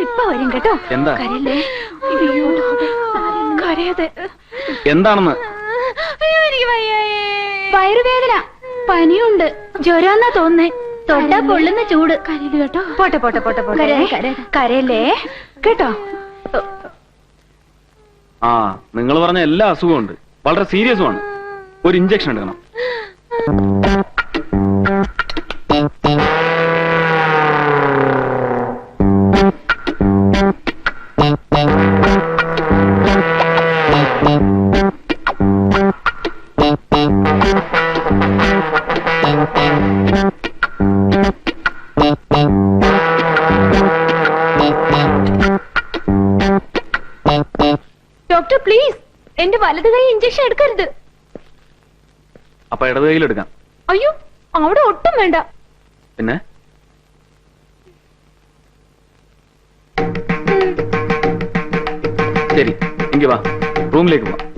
ഇപ്പൊ വരും കേട്ടോ. എന്താ? കരയല്ലേ? കരയാതെ. എന്താണെന്ന്? എനിക്ക് വയറുവേദന, പനിയുണ്ട്, ജ്വരാന്നാ തോന്നേ. തൊട്ടാ പൊള്ളുന്ന ചൂട്. കരയില് കേട്ടോ. പോട്ടെ പോട്ടെ പോട്ടെ പോട്ടെ. കരയല്ലേ കേട്ടോ. ആ, നിങ്ങൾ പറഞ്ഞ എല്ലാ അസുഖവും ഉണ്ട്, വളരെ സീരിയസുമാണ്. ഒരു ഇഞ്ചക്ഷൻ എടുക്കണം. ഡോക്ടർ പ്ലീസ്, എന്റെ വലത് കൈ ഇഞ്ചക്ഷൻ എടുക്കരുത്. അപ്പൊ ഇടത് കൈയിൽ എടുക്കാം. അയ്യോ, അവിടെ ഒട്ടും വേണ്ട. പിന്നെ ശരി, എങ്കിൽ വാ, റൂമിലേക്ക് പോവാം.